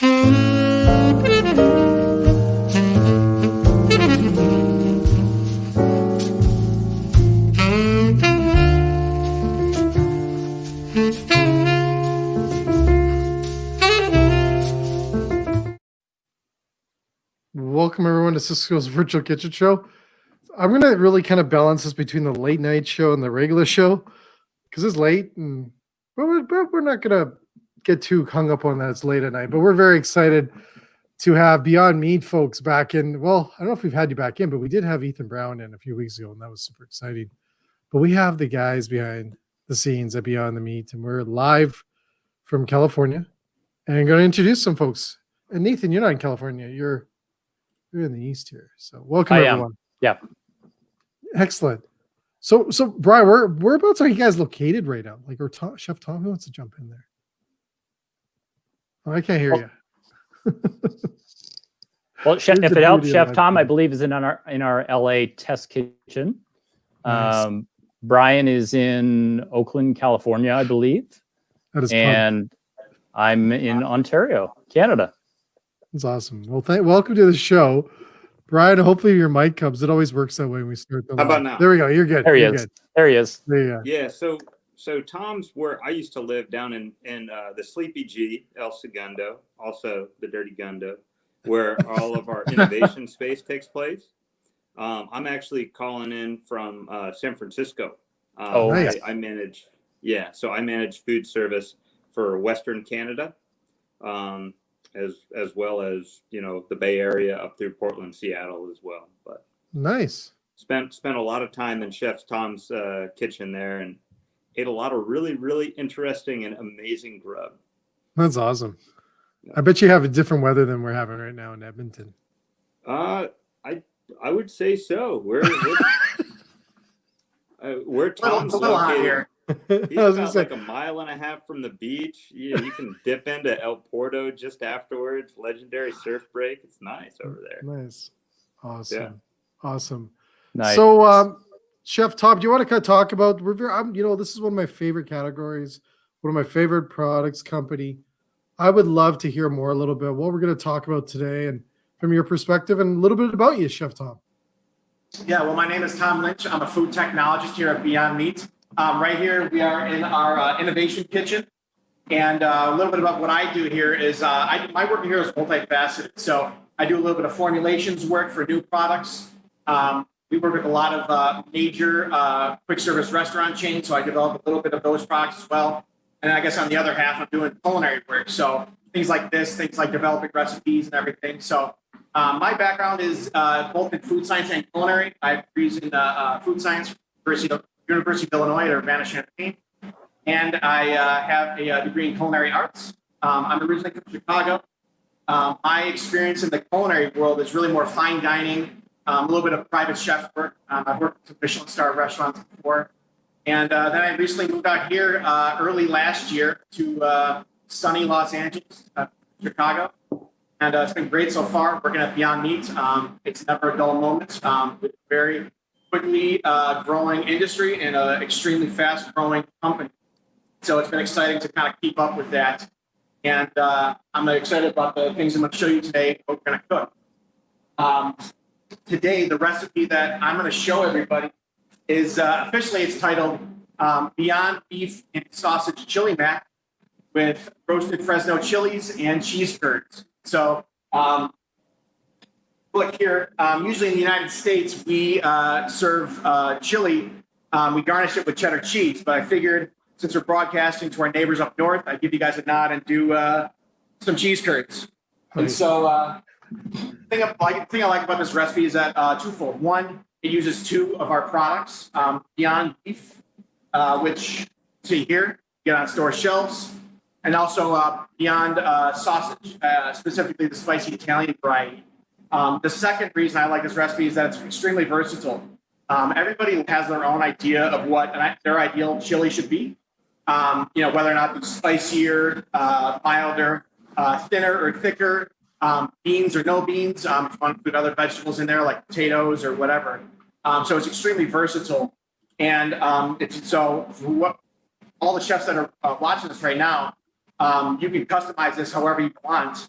Welcome everyone to Sysco's Virtual Kitchen Show. I'm going to really kind of balance this between the late night show and the regular show because it's late, but we're not going to get too hung up on that it's late at night. But we're very excited to have Beyond Meat folks back in. Well, I don't know if we've had you back in, but we did have Ethan Brown in a few weeks ago, and that was super exciting. But we have the guys behind the scenes at Beyond the Meat, and we're live from California. And I'm going to introduce some folks. And Nathan, you're not in California. You're in the East here. So welcome, everyone. Yeah. Excellent. So Brian, whereabouts are you guys located right now? Like, or Chef Tom, who wants to jump in there? Oh, I can't hear you. Well, if it helps, Chef Tom, I believe, is in our LA test kitchen. Nice. Brian is in Oakland, California, I believe. That is and I'm in Ontario, Canada. That's awesome. Well, welcome to the show, Brian. Hopefully your mic comes. It always works that way when we start. How about now? There we go. You're good. There he is. There he is. There you go. Yeah. So Tom's where I used to live down in the Sleepy G, El Segundo, also the Dirty Gundo, where all of our innovation space takes place. I'm actually calling in from San Francisco. Nice. I manage. Yeah. So I manage food service for Western Canada. As well as, the Bay Area up through Portland, Seattle as well. But nice. Spent a lot of time in Chef Tom's kitchen there and ate a lot of really, really interesting and amazing grub. That's awesome. Yeah. I bet you have a different weather than we're having right now in Edmonton. I would say so. We're Tom's located here. He's about like a mile and a half from the beach. You can dip into El Porto just afterwards. Legendary surf break. It's nice over there. Nice. Awesome. Yeah. Awesome. Nice. So, Chef Tom, do you want to kind of talk about, this is one of my favorite categories, one of my favorite products company. I would love to hear more a little bit what we're going to talk about today and from your perspective and a little bit about you, Chef Tom. Yeah, well, my name is Tom Lynch. I'm a food technologist here at Beyond Meat. Right here, we are in our innovation kitchen. And a little bit about what I do here is my work here is multifaceted. So I do a little bit of formulations work for new products. We work with a lot of major quick service restaurant chains. So I develop a little bit of those products as well. And I guess on the other half, I'm doing culinary work. So things like this, things like developing recipes and everything. So my background is both in food science and culinary. I have degrees in food science, University of Illinois at Urbana-Champaign, and I have a degree in culinary arts. I'm originally from Chicago. My experience in the culinary world is really more fine dining, a little bit of private chef work. I've worked with Michelin star restaurants before. And then I recently moved out here early last year to sunny Los Angeles, Chicago. And it's been great so far working at Beyond Meat. It's never a dull moment. With very quickly growing industry and an extremely fast growing company. So it's been exciting to kind of keep up with that. And I'm excited about the things I'm going to show you today, what we're going to cook. Today, the recipe that I'm going to show everybody is officially it's titled Beyond Beef and Sausage Chili Mac with roasted Fresno chilies and cheese curds. So look here, usually in the United States, we serve chili. We garnish it with cheddar cheese, but I figured since we're broadcasting to our neighbors up north, I'd give you guys a nod and do some cheese curds. And so thing I like about this recipe is that twofold. One, it uses two of our products, Beyond Beef, which see here, get on store shelves, and also Beyond Sausage, specifically the spicy Italian variety. The second reason I like this recipe is that it's extremely versatile. Everybody has their own idea of what their ideal chili should be. Whether or not it's spicier, milder, thinner or thicker, beans or no beans, if you want to put other vegetables in there like potatoes or whatever. So it's extremely versatile. And all the chefs that are watching this right now, you can customize this however you want.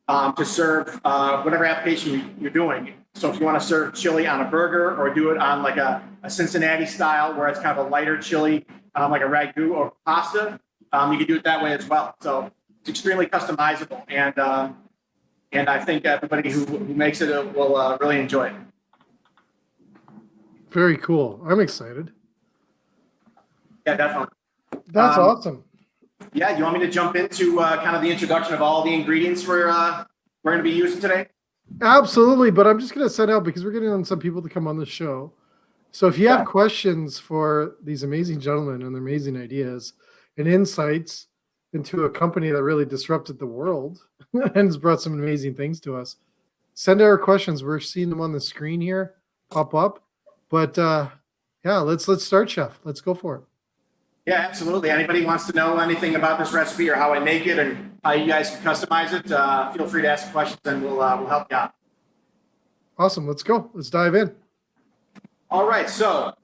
to serve whatever application you're doing. So if you want to serve chili on a burger or do it on like a Cincinnati style where it's kind of a lighter chili, like a ragu or pasta, you can do it that way as well. So it's extremely customizable, and I think everybody who makes it will really enjoy it. Very cool. I'm excited. Yeah, definitely. That's awesome. Yeah, you want me to jump into kind of the introduction of all the ingredients we're going to be using today? Absolutely, but I'm just going to send out because we're getting on some people to come on the show. So if you have questions for these amazing gentlemen and their amazing ideas and insights into a company that really disrupted the world and has brought some amazing things to us, send our questions. We're seeing them on the screen here pop up. But yeah, let's start, Chef. Let's go for it. Yeah, absolutely. Anybody wants to know anything about this recipe or how I make it and how you guys can customize it, feel free to ask questions and we'll help you out. Awesome. Let's go. Let's dive in. All right. So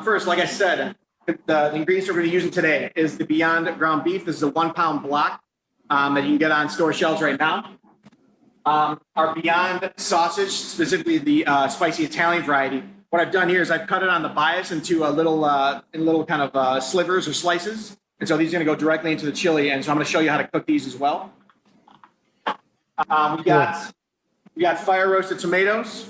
first, like I said, the ingredients we're going to be using today is the Beyond ground beef. This is a 1 pound block that you can get on store shelves right now. Our Beyond sausage, specifically the spicy Italian variety. What I've done here is I've cut it on the bias into a little kind of slivers or slices. And so these are going to go directly into the chili. And so I'm going to show you how to cook these as well. We got fire roasted tomatoes.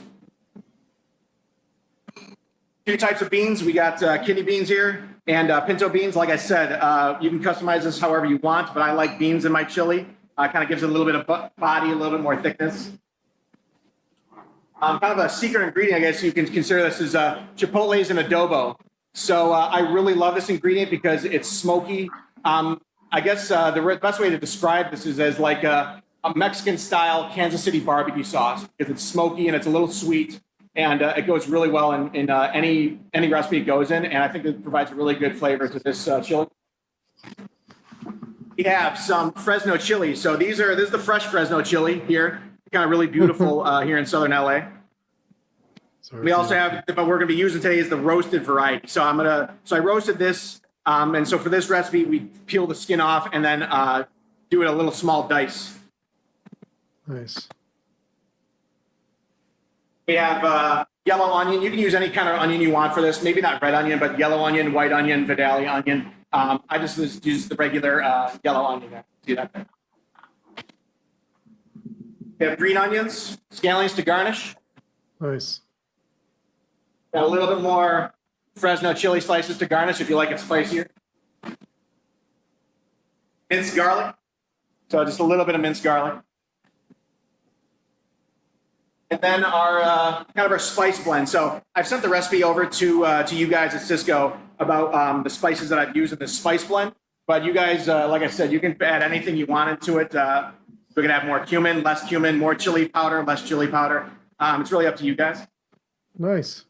2 types of beans. We got kidney beans here and pinto beans. Like I said, you can customize this however you want, but I like beans in my chili. Kind of gives it a little bit of body, a little bit more thickness. Kind of a secret ingredient, I guess you can consider this, is chipotles and adobo. So I really love this ingredient because it's smoky. I guess the best way to describe this is as like a Mexican-style Kansas City barbecue sauce because it's smoky and it's a little sweet, and it goes really well in any recipe it goes in, and I think it provides a really good flavor to this chili. We have some Fresno chili. So this is the fresh Fresno chili here. Kind of really beautiful here in Southern LA. We also have, but we're going to be using today is the roasted variety. So I roasted this. And so for this recipe, we peel the skin off and then do it a little small dice. Nice. We have yellow onion. You can use any kind of onion you want for this. Maybe not red onion, but yellow onion, white onion, Vidalia onion. I just use the regular yellow onion there. See that there? We have green onions, scallions to garnish. Nice. Got a little bit more Fresno chili slices to garnish if you like it spicier. Minced garlic. So just a little bit of minced garlic. And then our kind of our spice blend. So I've sent the recipe over to you guys at Sysco about the spices that I've used in this spice blend. But you guys, like I said, you can add anything you want into it. We're gonna have more cumin, less cumin, more chili powder, less chili powder. It's really up to you guys. Nice.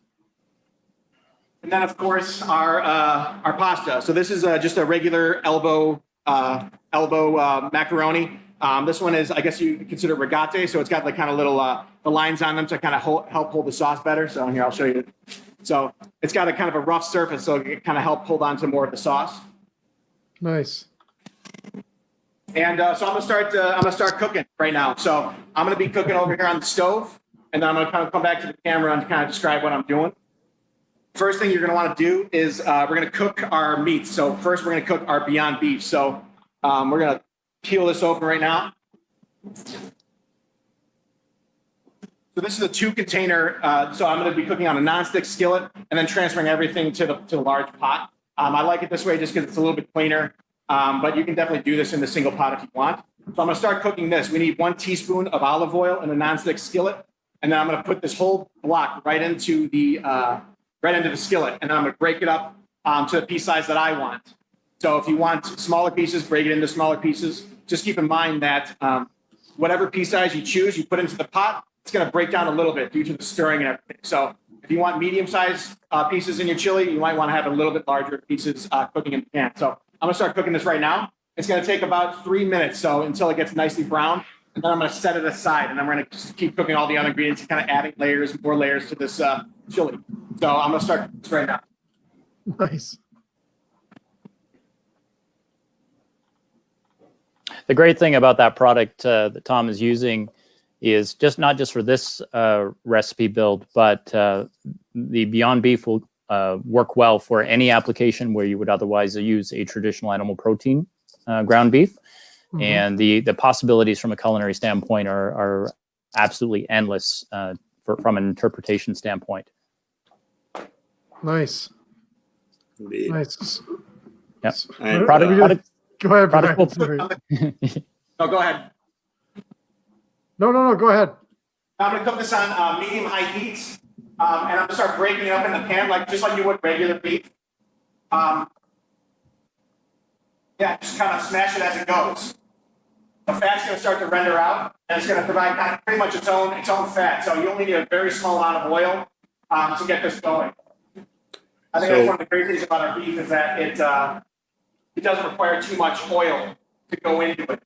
And then of course our pasta. So this is just a regular elbow macaroni. This one is, I guess you consider rigate. So it's got like kind of little the lines on them to kind of help hold the sauce better. So here I'll show you. So it's got a kind of a rough surface, so it can kind of help hold on to more of the sauce. Nice. And so I'm gonna start cooking right now. So I'm gonna be cooking over here on the stove, and then I'm gonna kind of come back to the camera and kind of describe what I'm doing. First thing you're gonna want to do is we're gonna cook our meats. So first we're gonna cook our Beyond beef. So we're gonna peel this open right now. So this is a 2 container. So I'm gonna be cooking on a nonstick skillet and then transferring everything to the large pot. I like it this way just because it's a little bit cleaner. But you can definitely do this in the single pot if you want. So I'm going to start cooking this. We need 1 teaspoon of olive oil in a nonstick skillet, and then I'm going to put this whole block right into the skillet, and then I'm going to break it up to the piece size that I want. So if you want smaller pieces, break it into smaller pieces. Just keep in mind that whatever piece size you choose, you put into the pot, it's going to break down a little bit due to the stirring and everything. So if you want medium-sized pieces in your chili, you might want to have a little bit larger pieces cooking in the pan. So I'm gonna start cooking this right now. It's gonna take about 3 minutes, so until it gets nicely brown, and then I'm gonna set it aside, and I'm gonna just keep cooking all the other ingredients and kind of adding more layers to this chili. So I'm gonna start this right now. Nice. The great thing about that product that Tom is using is not just for this recipe build, but the Beyond Beef will work well for any application where you would otherwise use a traditional animal protein ground beef. Mhm. And the possibilities from a culinary standpoint are absolutely endless from an interpretation standpoint. Nice. Indeed. Nice. Yep. And, Product Go ahead, product Brian. will- Sorry. No, go ahead. No, go ahead. I'm gonna cook this on medium-high heat, and I'm gonna start breaking it up in the pan, just like you would regular beef. Yeah, just kind of smash it as it goes. The fat's gonna start to render out, and it's gonna provide kind of pretty much its own fat. So you only need a very small amount of oil to get this going. I think that's one of the great things about our beef is that it doesn't require too much oil to go into it.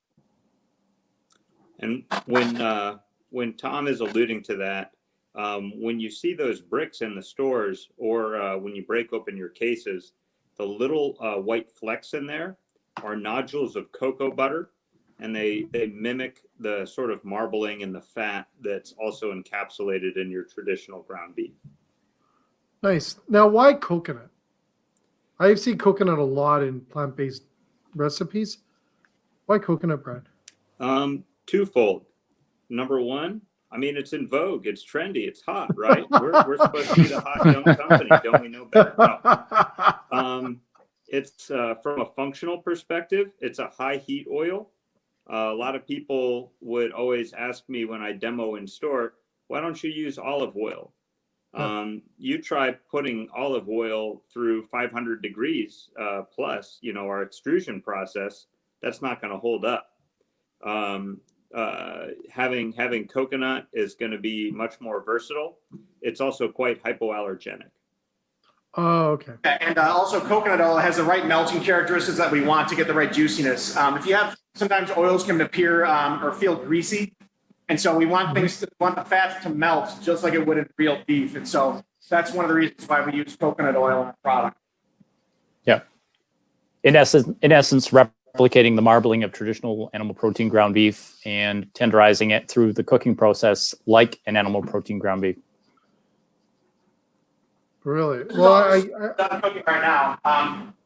And when Tom is alluding to that, when you see those bricks in the stores or when you break open your cases, the little white flecks in there are nodules of cocoa butter, and they mimic the sort of marbling in the fat that's also encapsulated in your traditional ground beef. Nice. Now, why coconut? I've seen coconut a lot in plant-based recipes. Why coconut bread? Twofold. Number one, I mean, it's in vogue. It's trendy. It's hot, right? We're supposed to be the hot young company. Don't we know better? No. It's from a functional perspective, it's a high heat oil. A lot of people would always ask me when I demo in store, why don't you use olive oil? You try putting olive oil through 500 degrees plus, our extrusion process, that's not going to hold up. Having coconut is going to be much more versatile. It's also quite hypoallergenic. Oh, okay. And also coconut oil has the right melting characteristics that we want to get the right juiciness. If you have, sometimes oils can appear or feel greasy. And so we want want the fats to melt just like it would in real beef. And so that's one of the reasons why we use coconut oil in our product. Yeah. In essence, replicating the marbling of traditional animal protein ground beef and tenderizing it through the cooking process like an animal protein ground beef. Really? Well, Well, I'm cooking right now.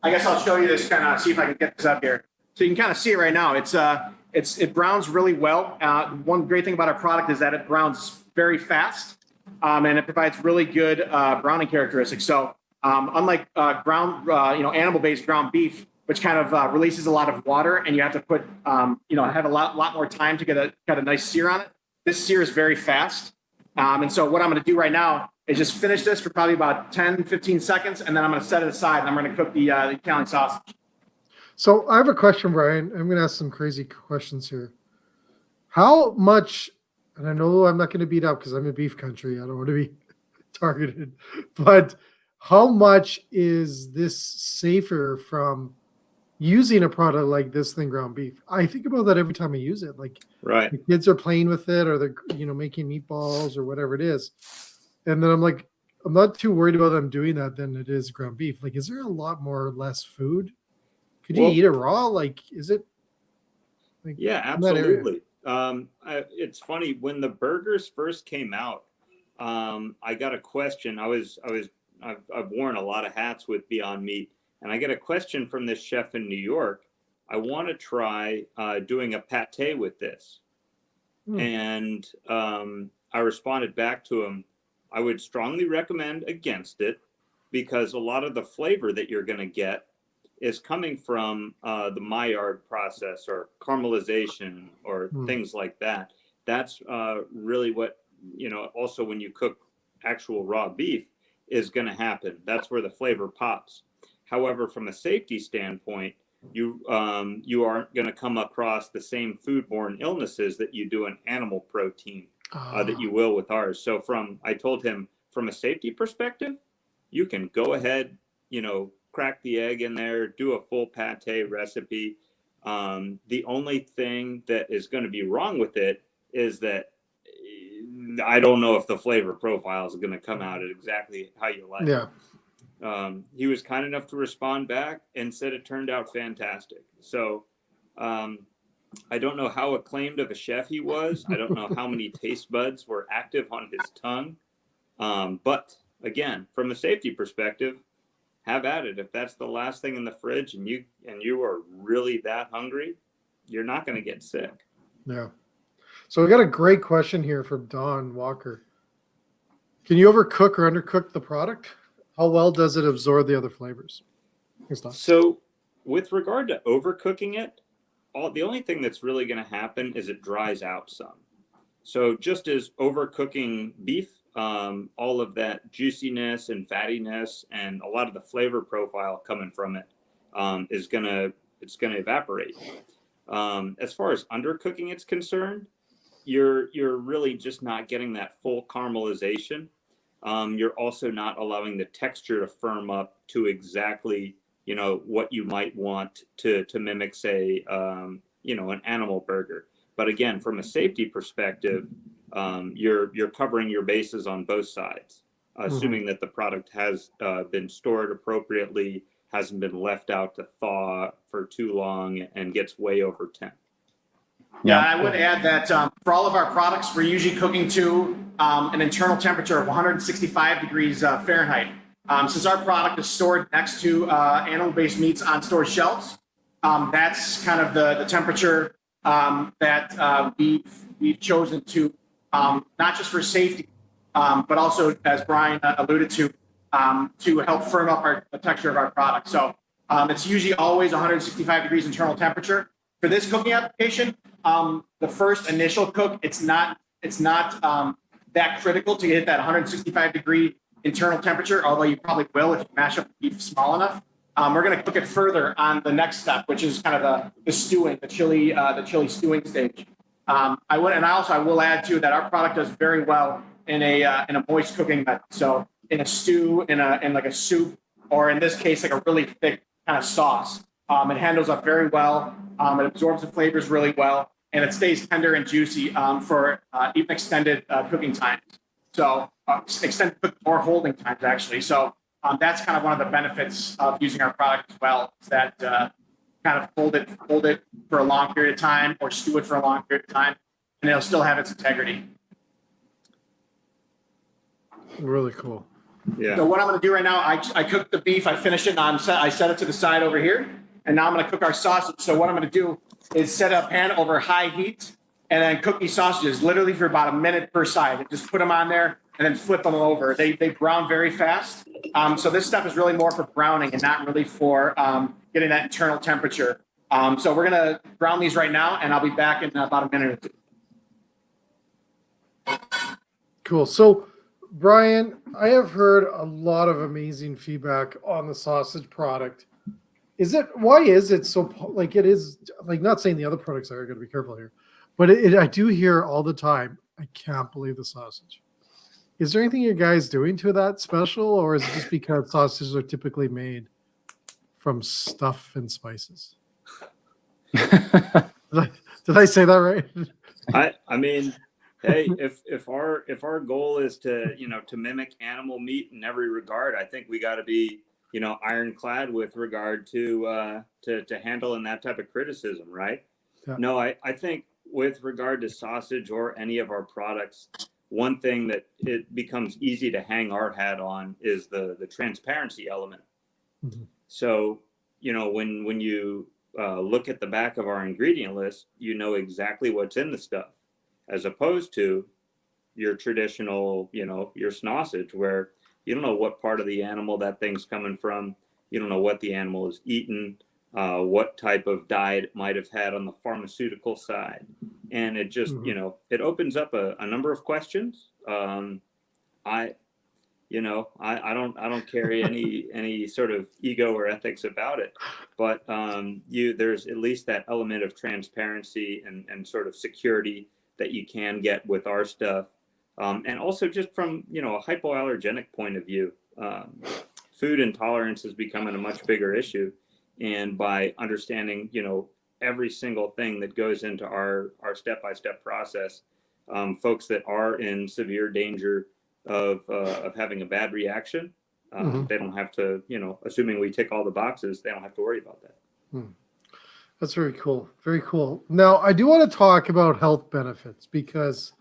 I guess I'll show you this kind of, see if I can get this up here. So you can kind of see it right now. It browns really well. One great thing about our product is that it browns very fast, and it provides really good browning characteristics. So unlike animal-based ground beef, which kind of releases a lot of water, and you have to put have a lot more time to get a nice sear on it. This sear is very fast, and so what I'm going to do right now is just finish this for probably about 10-15 seconds, and then I'm going to set it aside, and I'm going to cook the Italian sausage. so I have a question, Brian. I'm going to ask some crazy questions here. How much, and I know I'm not going to beat up because I'm in beef country. I don't want to be targeted, but how much is this safer from using a product like this than ground beef? I think about that every time I use it. Like, Right. the kids are playing with it, or they're making meatballs or whatever it is, and then I'm like, I'm not too worried about them doing that than it is ground beef. Like, is there a lot more or less food? Could you eat it raw? Like, is it? Like, Yeah, in that area? absolutely. It's funny when the burgers first came out. I got a question. I've worn a lot of hats with Beyond Meat, and I get a question from this chef in New York. I want to try doing a pate with this, and I responded back to him. I would strongly recommend against it because a lot of the flavor that you're going to get is coming from the Maillard process or caramelization or things like that. That's really what, also when you cook actual raw beef is going to happen. That's where the flavor pops. However, from a safety standpoint, you aren't going to come across the same foodborne illnesses that you do in animal protein that you will with ours. So I told him from a safety perspective, you can go ahead, crack the egg in there, do a full pate recipe. The only thing that is going to be wrong with it is that I don't know if the flavor profile is going to come out at exactly how you like. Yeah. He was kind enough to respond back and said it turned out fantastic. So I don't know how acclaimed of a chef he was. I don't know how many taste buds were active on his tongue. But again, from a safety perspective, have at it. If that's the last thing in the fridge and you are really that hungry, you're not going to get sick. Yeah. So we got a great question here from Don Walker. Can you overcook or undercook the product? How well does it absorb the other flavors? Here's Don. So with regard to overcooking it, the only thing that's really going to happen is it dries out some. So just as overcooking beef, all of that juiciness and fattiness and a lot of the flavor profile coming from it it's gonna evaporate. As far as undercooking it's concerned, you're really just not getting that full caramelization. You're also not allowing the texture to firm up to exactly what you might want to mimic, say, an animal burger. But again, from a safety perspective, you're covering your bases on both sides, assuming that the product has been stored appropriately, hasn't been left out to thaw for too long, and gets way over temp. Yeah, I would add that for all of our products, we're usually cooking to an internal temperature of 165 degrees Fahrenheit. Since our product is stored next to animal-based meats on store shelves, that's kind of the temperature that we've chosen to, not just for safety, but also, as Brian alluded to help firm up the texture of our product. So it's usually always 165 degrees internal temperature. For this cooking application, the first initial cook, it's not that critical to hit that 165 degree internal temperature, although you probably will if you mash up the beef small enough. We're going to cook it further on the next step, which is kind of the stewing, the chili stewing stage. I will add too that our product does very well in a moist cooking method. So in a stew, in like a soup, or in this case, like a really thick kind of sauce. It handles up very well. It absorbs the flavors really well, and it stays tender and juicy for even extended cooking times. So extended or holding times actually. So that's kind of one of the benefits of using our product as well. Is that kind of hold it for a long period of time, or stew it for a long period of time, and it'll still have its integrity. Really cool. Yeah. So what I'm going to do right now, I cooked the beef. I finished it, and I set it to the side over here. And now I'm going to cook our sausage. So what I'm going to do is set a pan over high heat and then cook these sausages literally for about a minute per side. And just put them on there and then flip them over. They brown very fast. So this stuff is really more for browning and not really for getting that internal temperature. So we're going to brown these right now, and I'll be back in about a minute or two. Cool. So, Brian, I have heard a lot of amazing feedback on the sausage product. Why is it so, like, it is, like, not saying the other products are, going to be careful here, but I do hear all the time, I can't believe the sausage. Is there anything you guys doing to that special, or is it just because sausages are typically made from stuff and spices? Did I say that right? I mean, hey, if our goal is to mimic animal meat in every regard, I think we got to be ironclad with regard to handling that type of criticism, right? Yeah. No, I think with regard to sausage or any of our products, one thing that it becomes easy to hang our hat on is the transparency element. Mm-hmm. So when you look at the back of our ingredient list, you know exactly what's in the stuff, as opposed to your traditional, your sausage, where you don't know what part of the animal that thing's coming from. You don't know what the animal is eating, what type of diet it might have had on the pharmaceutical side. And it just, it opens up a number of questions. I don't carry any sort of ego or ethics about it, but there's at least that element of transparency and sort of security that you can get with our stuff. And also just from, a hypoallergenic point of view, food intolerance is becoming a much bigger issue. And by understanding, every single thing that goes into our step-by-step process, folks that are in severe danger of having a bad reaction, they don't have to, assuming we tick all the boxes, they don't have to worry about that. That's very cool. Very cool. Now, I do want to talk about health benefits because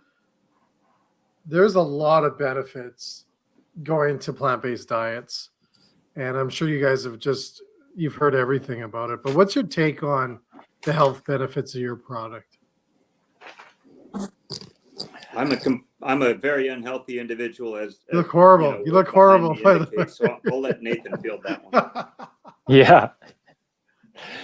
there's a lot of benefits going to plant-based diets. And I'm sure you guys you've heard everything about it. But what's your take on the health benefits of your product? I'm a very unhealthy individual You look horrible. You look what horrible, behind me by the way. indicates, so I'll let Nathan field that one. Yeah.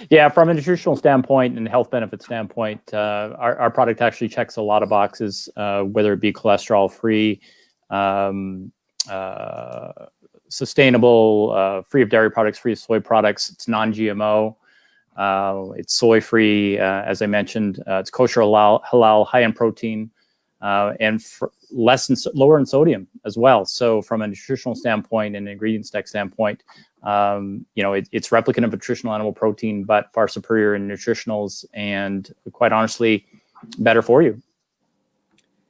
Yeah, from a nutritional standpoint and health benefit standpoint, our product actually checks a lot of boxes, whether it be cholesterol free, sustainable, free of dairy products, free of soy products. It's non-GMO. It's soy free, as I mentioned. It's kosher halal, high in protein, and lower in sodium as well. So from a nutritional standpoint and ingredient stack standpoint, it's replicant of nutritional animal protein, but far superior in nutritionals and quite honestly, better for you.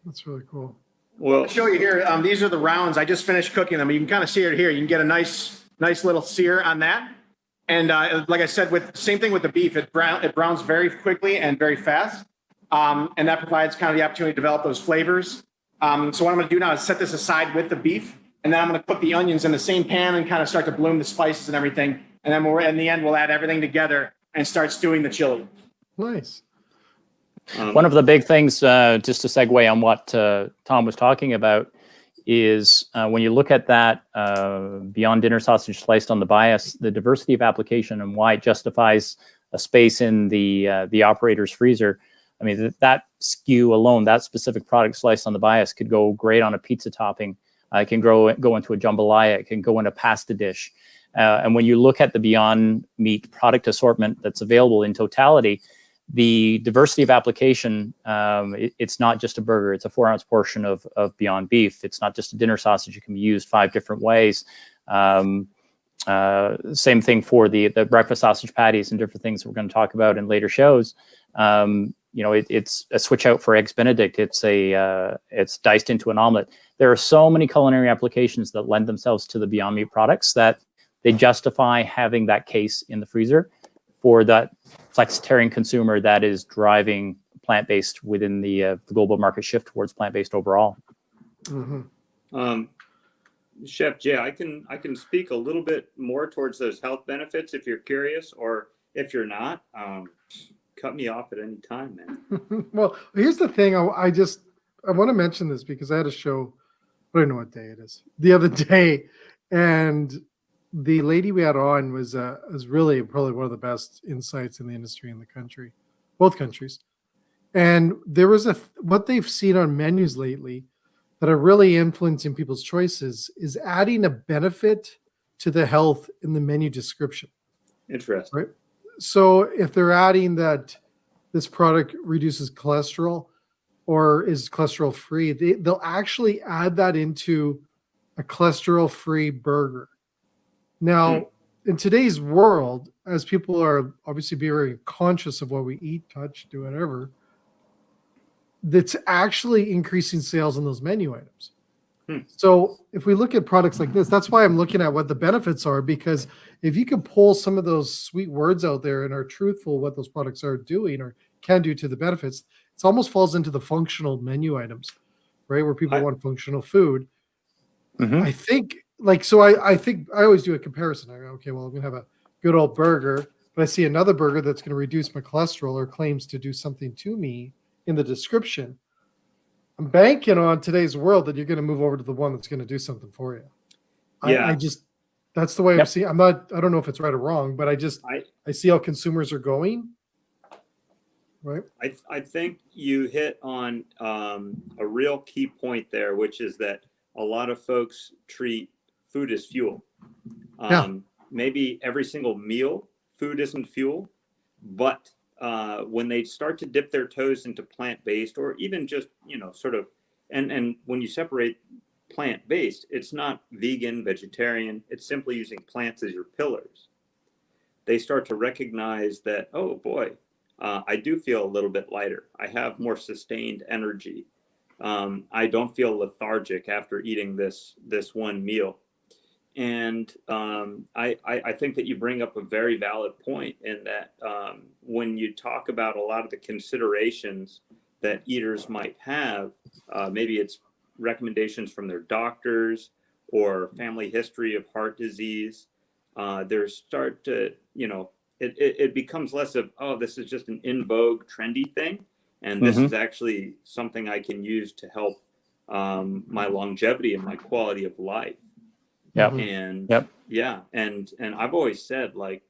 That's really cool. Well, I'll show you here. These are the rounds. I just finished cooking them. You can kind of see it here. You can get a nice little sear on that. And like I said, same thing with the beef. It browns very quickly and very fast. And that provides kind of the opportunity to develop those flavors. So what I'm going to do now is set this aside with the beef. And then I'm going to cook the onions in the same pan and kind of start to bloom the spices and everything. And then in the end, we'll add everything together and start stewing the chili. Nice. One of the big things, just to segue on what Tom was talking about, is when you look at that Beyond Dinner sausage sliced on the bias, the diversity of application and why it justifies a space in the operator's freezer. I mean, that SKU alone, that specific product sliced on the bias could go great on a pizza topping. It can go into a jambalaya. It can go into a pasta dish. And when you look at the Beyond Meat product assortment that's available in totality, the diversity of application, it's not just a burger. It's a 4-ounce portion of Beyond Beef. It's not just a dinner sausage. It can be used 5 different ways. Same thing for the breakfast sausage patties and different things that we're going to talk about in later shows. It's a switch out for eggs Benedict. It's diced into an omelet. There are so many culinary applications that lend themselves to the Beyond Meat products that they justify having that case in the freezer for that flexitarian consumer that is driving plant-based within the global market shift towards plant-based overall. Mm-hmm. Chef Jay, I can speak a little bit more towards those health benefits if you're curious, or if you're not, cut me off at any time, man. Well, here's the thing. I want to mention this because I had a show, I don't know what day it is, the other day, and the lady we had on was really probably one of the best insights in the industry in the country, both countries. And there was what they've seen on menus lately that are really influencing people's choices is adding a benefit to the health in the menu description. Interesting. Right. So if they're adding that this product reduces cholesterol or is cholesterol free, they'll actually add that into a cholesterol free burger. Now, in today's world, as people are obviously very conscious of what we eat, touch, do whatever, that's actually increasing sales on those menu items. So if we look at products like this, that's why I'm looking at what the benefits are, because if you can pull some of those sweet words out there and are truthful what those products are doing or can do to the benefits, it almost falls into the functional menu items, right? Where people want functional food. Mm-hmm. I think I think I always do a comparison. I go, okay, well, I'm going to have a good old burger, but I see another burger that's going to reduce my cholesterol or claims to do something to me in the description. I'm banking on today's world that you're going to move over to the one that's going to do something for you. Yeah. That's the way I'm seeing. I don't know if it's right or wrong, but I see how consumers are going. Right. I think you hit on a real key point there, which is that a lot of folks treat food as fuel. Maybe every single meal, food isn't fuel, but when they start to dip their toes into plant-based, or even just, sort of, and when you separate plant-based, it's not vegan, vegetarian, it's simply using plants as your pillars. They start to recognize that, oh boy, I do feel a little bit lighter. I have more sustained energy. I don't feel lethargic after eating this one meal. And I think that you bring up a very valid point in that when you talk about a lot of the considerations that eaters might have, maybe it's recommendations from their doctors or family history of heart disease, there's start to, it becomes less of, oh, this is just an in vogue trendy thing. And this is actually something I can use to help my longevity and my quality of life. Yep. And Yep. yeah, and I've always said, like,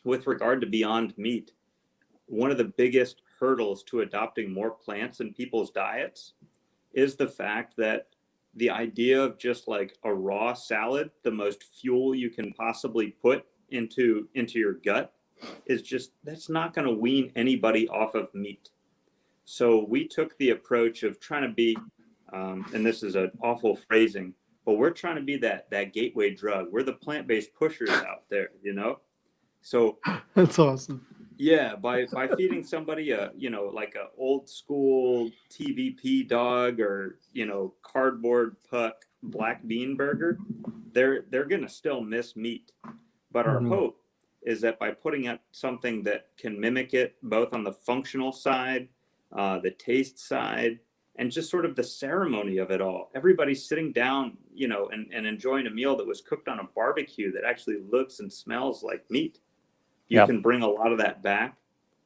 with regard to Beyond Meat, one of the biggest hurdles to adopting more plants in people's diets is the fact that the idea of just like a raw salad, the most fuel you can possibly put into your gut, is just, that's not going to wean anybody off of meat. So we took the approach of trying to be, and this is an awful phrasing, but we're trying to be that gateway drug. We're the plant-based pushers out there, So That's awesome. yeah, by feeding somebody like a old school TVP dog or cardboard puck black bean burger, they're gonna still miss meat. But our hope is that by putting out something that can mimic it, both on the functional side, the taste side, and just sort of the ceremony of it all. Everybody's sitting down, and enjoying a meal that was cooked on a barbecue that actually looks and smells like meat. You can bring a lot of that back,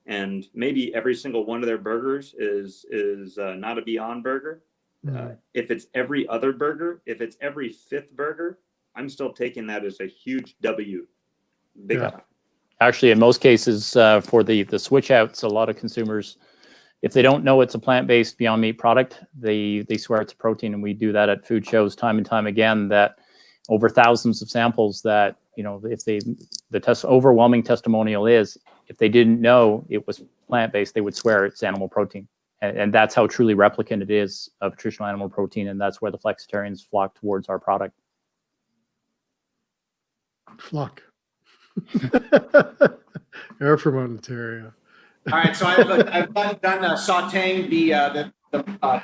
and maybe every single one of their burgers is not a Beyond Burger. If it's every other burger, if it's every fifth burger, I'm still taking that as a huge W. Big time. Actually, in most cases, for the switch outs, a lot of consumers, if they don't know it's a plant-based Beyond Meat product, they swear it's a protein, and we do that at food shows time and time again. That over thousands of samples, that if the overwhelming testimonial is, if they didn't know it was plant-based, they would swear it's animal protein, and that's how truly replicant it is of traditional animal protein, and that's where the flexitarians flock towards our product. Flock. Air from Ontario. All right, so I've done sautéing the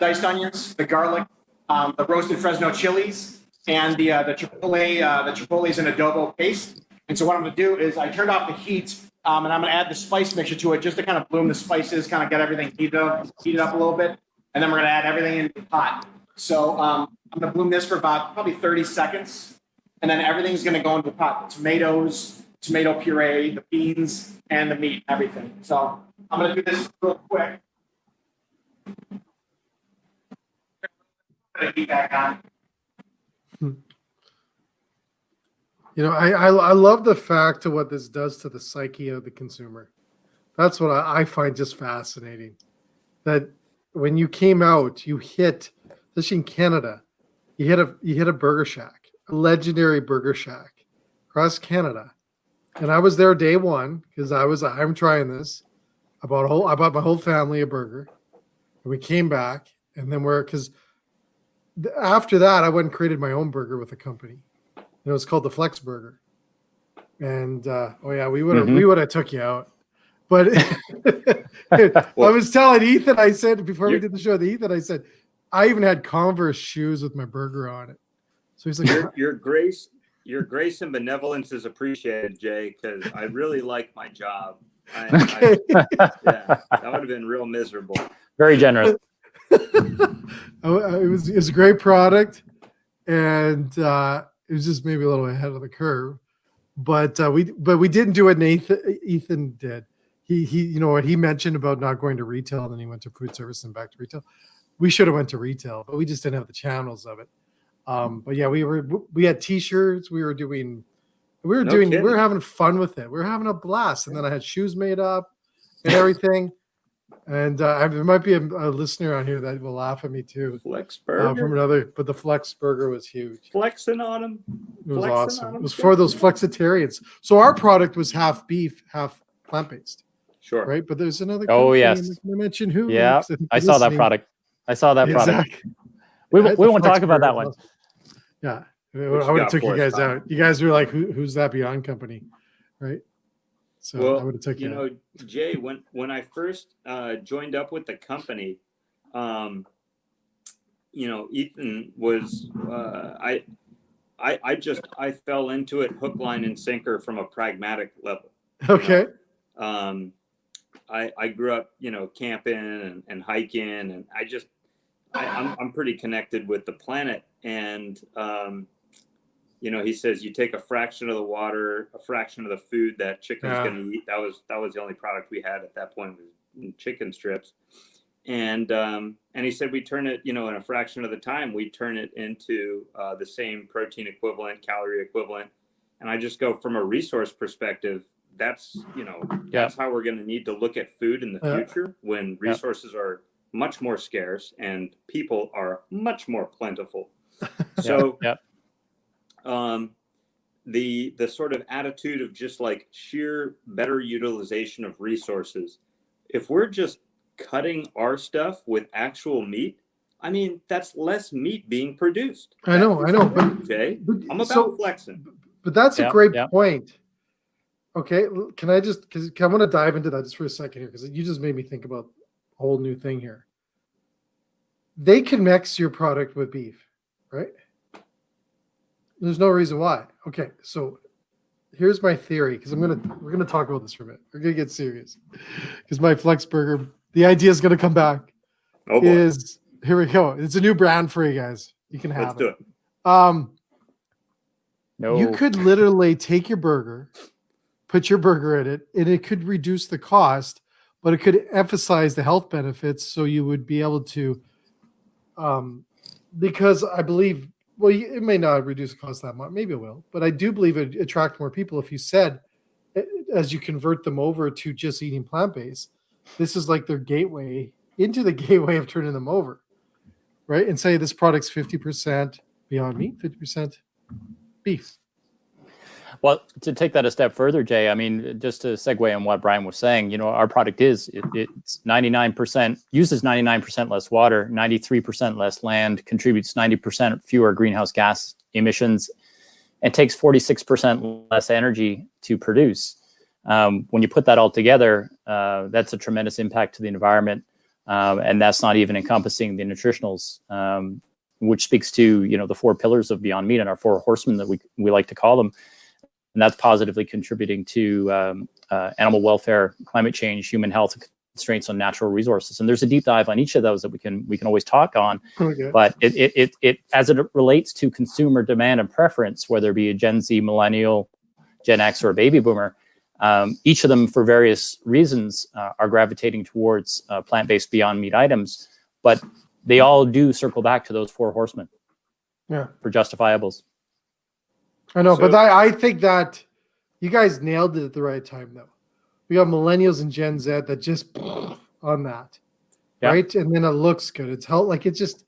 diced onions, the garlic, the roasted Fresno chilies, and the chipotles and adobo paste. And so what I'm going to do is I turned off the heat, and I'm going to add the spice mixture to it just to kind of bloom the spices, kind of get everything heated up a little bit, and then we're going to add everything into the pot. So I'm going to bloom this for about probably 30 seconds, and then everything's going to go into the pot. The tomatoes, tomato puree, the beans, and the meat, everything. So I'm going to do this real quick. Put the heat back on. I love the fact of what this does to the psyche of the consumer. That's what I find just fascinating. That when you came out, you hit, especially in Canada, you hit a burger shack, a legendary burger shack across Canada. And I was there day one because I'm trying this. I bought my whole family a burger. And we came back, and then because after that, I went and created my own burger with a company. It was called the Flex Burger. And we would have took you out. But I was telling Ethan, I said before we did the show, I said, I even had Converse shoes with my burger on it. So he's like, your grace and benevolence is appreciated, Jay, because I really like my job. That would have been real miserable. Very generous. It was a great product, and it was just maybe a little ahead of the curve. But we didn't do it. Ethan did. He what he mentioned about not going to retail, and then he went to food service and back to retail. We should have went to retail, but we just didn't have the channels of it. But yeah, we had T-shirts. We were having fun with it. We were having a blast. And then I had shoes made up and everything. And there might be a listener on here that will laugh at me too. Flex Burger but the Flex Burger was huge. Flexing on them. It was awesome. It was for those flexitarians. So our product was half beef, half plant-based. Sure. Right. But there's another. Oh yes. I mentioned who? Yeah, I saw that product. Exactly. We won't talk about that one. Yeah, I would have took you guys out. You guys were like, "Who's that Beyond company?" Right? So I would have took you out. Jay, when I first joined up with the company, Ethan was I fell into it hook, line, and sinker from a pragmatic level. Okay. I grew up, camping and hiking, and I'm pretty connected with the planet. And he says you take a fraction of the water, a fraction of the food that chicken's going to eat. That was the only product we had at that point was chicken strips. And he said we turn it, in a fraction of the time, we turn it into the same protein equivalent, calorie equivalent. And I just go from a resource perspective. That's that's how we're going to need to look at food in the future when resources are much more scarce and people are much more plentiful. So the sort of attitude of just like sheer better utilization of resources, if we're just cutting our stuff with actual meat, I mean, that's less meat being produced. I know, but Jay, I'm about flexing. But that's a great point. Okay, can I just, because I want to dive into that just for a second here, because you just made me think about a whole new thing here. They can mix your product with beef, right? There's no reason why. Okay, so here's my theory, because we're gonna talk about this for a minute. We're gonna get serious, because my Flex Burger, the idea is gonna come back. Oh boy. Here we go. It's a new brand for you guys. You can have Let's it. Do it. You could literally take your burger, put your burger in it, and it could reduce the cost, but it could emphasize the health benefits. So you would be able to, because I believe, well, it may not reduce the cost that much. Maybe it will, but I do believe it attract more people. If you said, as you convert them over to just eating plant-based, this is like their gateway into the gateway of turning them over, right? And say this product's 50% Beyond Meat, 50% beef. Well, to take that a step further, Jay, I mean, just to segue on what Brian was saying, our product it's 99%, uses 99% less water, 93% less land, contributes 90% fewer greenhouse gas emissions, and takes 46% less energy to produce. When you put that all together, that's a tremendous impact to the environment. And that's not even encompassing the nutritionals, which speaks to, the 4 pillars of Beyond Meat and our 4 horsemen that we like to call them. And that's positively contributing to animal welfare, climate change, human health, constraints on natural resources. And there's a deep dive on each of those that we can always talk on. Okay. But it as it relates to consumer demand and preference, whether it be a Gen Z, millennial, Gen X, or a baby boomer, each of them, for various reasons, are gravitating towards plant-based Beyond Meat items. But they all do circle back to those 4 horsemen. For justifiables. I know, but I think that you guys nailed it at the right time, though. We got millennials and Gen Z that just on that, right? And then it looks good. It's it's just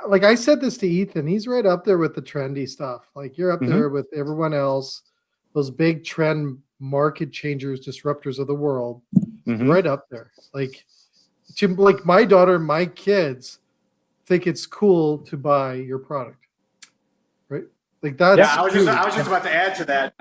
like I said this to Ethan. He's right up there with the trendy stuff. Like you're up there with everyone else. Those big trend market changers, disruptors of the world, right up there. Like my daughter, and my kids think it's cool to buy your product. Like that's I was just about to add to that.